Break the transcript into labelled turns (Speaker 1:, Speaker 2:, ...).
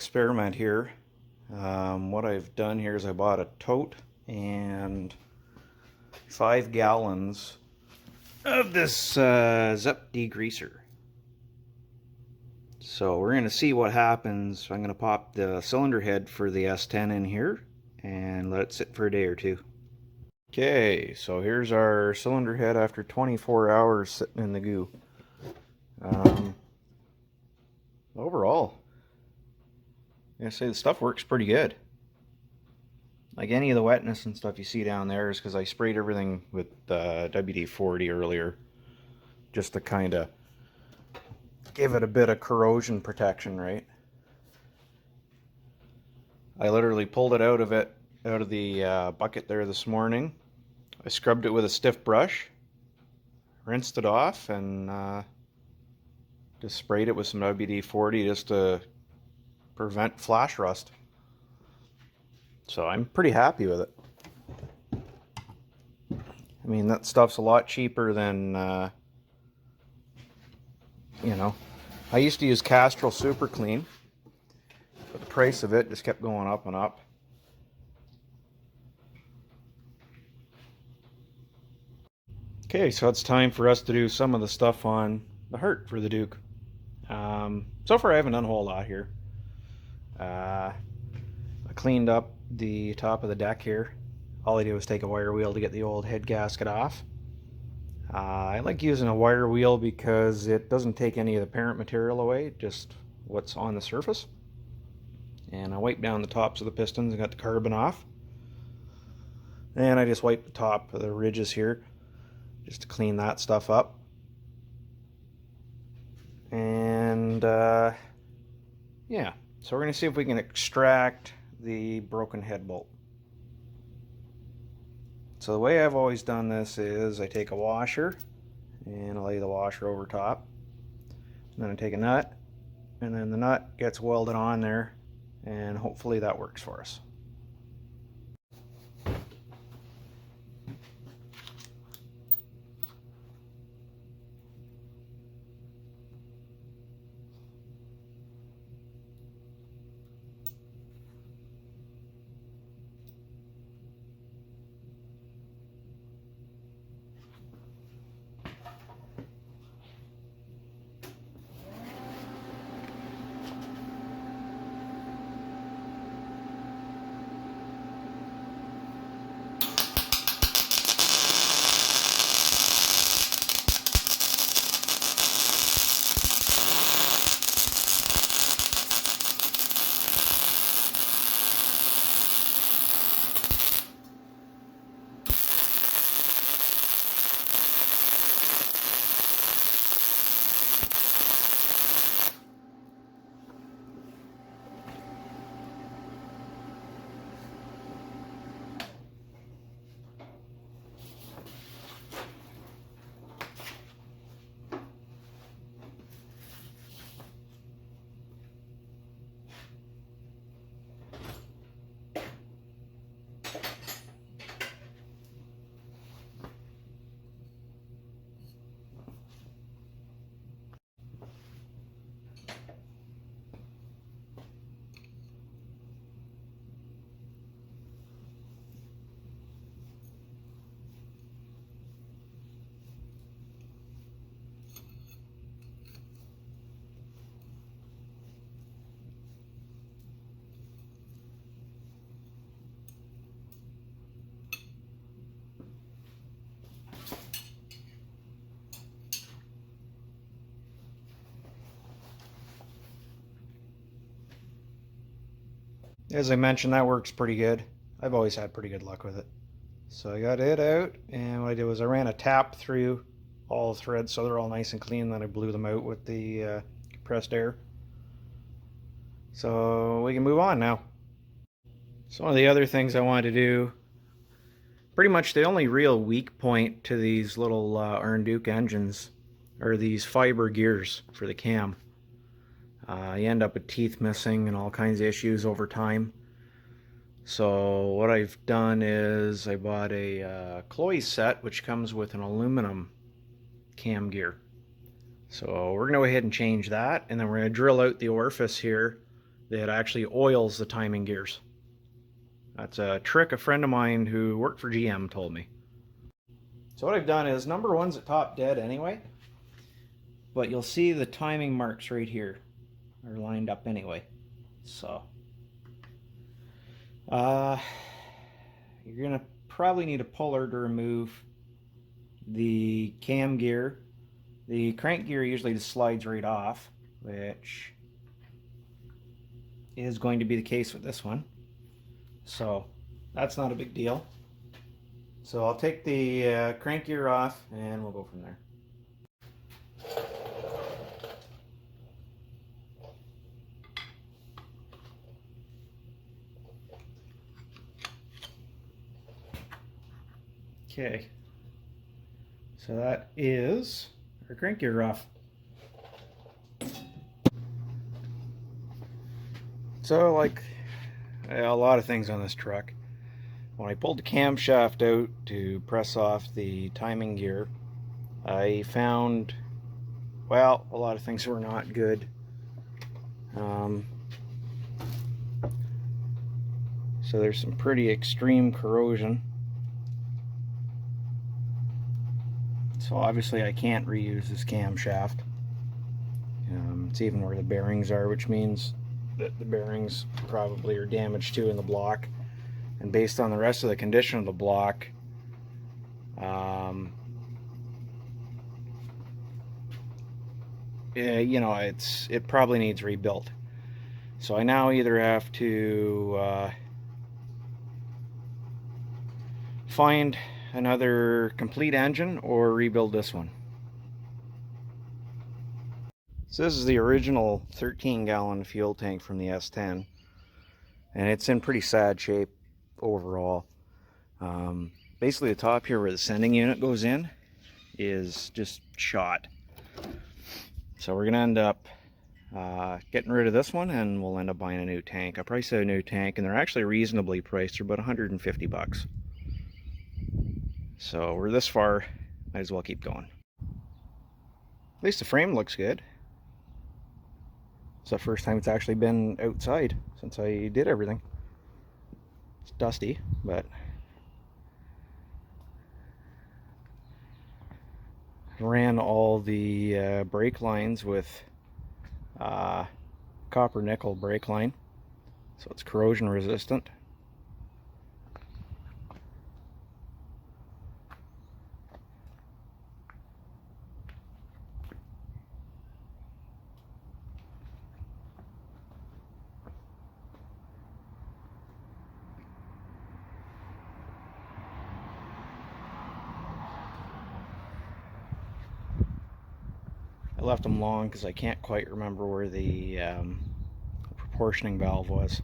Speaker 1: experiment here. What I've done here is I bought a tote and 5 gallons of this Zep degreaser. So we're going to see what happens. I'm going to pop the cylinder head for the S10 in here and let it sit for a day or two. Okay, so here's our cylinder head after 24 hours sitting in the goo. Overall, I say the stuff works pretty good. Like any of the wetness and stuff you see down there is because I sprayed everything with WD-40 earlier, just to kind of give it a bit of corrosion protection, right? I literally pulled it out of the bucket there this morning. I scrubbed it with a stiff brush, rinsed it off, and just sprayed it with some WD-40 just to prevent flash rust. So I'm pretty happy with it. I mean, that stuff's a lot cheaper than, I used to use Castrol Super Clean, but the price of it just kept going up and up. Okay, so it's time for us to do some of the stuff on the Hurt for the Duke. So far I haven't done a whole lot here. I cleaned up the top of the deck here. All I did was take a wire wheel to get the old head gasket off. I like using a wire wheel because it doesn't take any of the parent material away, just what's on the surface. And I wiped down the tops of the pistons and got the carbon off. And I just wiped the top of the ridges here just to clean that stuff up. And yeah, so we're going to see if we can extract the broken head bolt. So the way I've always done this is I take a washer and I lay the washer over top. And then I take a nut, and then the nut gets welded on there, and hopefully that works for us. As I mentioned, that works pretty good. I've always had pretty good luck with it. So I got it out, and what I did was I ran a tap through all the threads so they're all nice and clean, then I blew them out with the compressed air. So we can move on now. So one of the other things I wanted to do, pretty much the only real weak point to these little Arnduke engines are these fiber gears for the cam. You end up with teeth missing and all kinds of issues over time. So what I've done is I bought a Chloe set which comes with an aluminum cam gear. So we're going to go ahead and change that, and then we're going to drill out the orifice here that actually oils the timing gears. That's a trick a friend of mine who worked for GM told me. So what I've done is number one's at top dead anyway, but you'll see the timing marks right here are lined up anyway. So you're gonna probably need a puller to remove the cam gear. The crank gear usually just slides right off, which is going to be the case with this one. So that's not a big deal. So I'll take the crank gear off and we'll go from there. Okay, so that is our crank gear off. So like a lot of things on this truck, when I pulled the camshaft out to press off the timing gear, I found, well, a lot of things were not good. So there's some pretty extreme corrosion. So obviously I can't reuse this camshaft. It's even where the bearings are, which means that the bearings probably are damaged too in the block. And based on the rest of the condition of the block, you know, it probably needs rebuilt. So I now either have to find another complete engine or rebuild this one. So this is the original 13-gallon fuel tank from the S10, and it's in pretty sad shape overall. Basically the top here where the sending unit goes in is just shot. So we're gonna end up getting rid of this one, and we'll end up buying a new tank. I priced a new tank, and they're actually reasonably priced. They're about 150 bucks. So we're this far, might as well keep going. At least the frame looks good. It's the first time it's actually been outside since I did everything. It's dusty, but ran all the brake lines with copper nickel brake line, so it's corrosion resistant. I left them long because I can't quite remember where the proportioning valve was.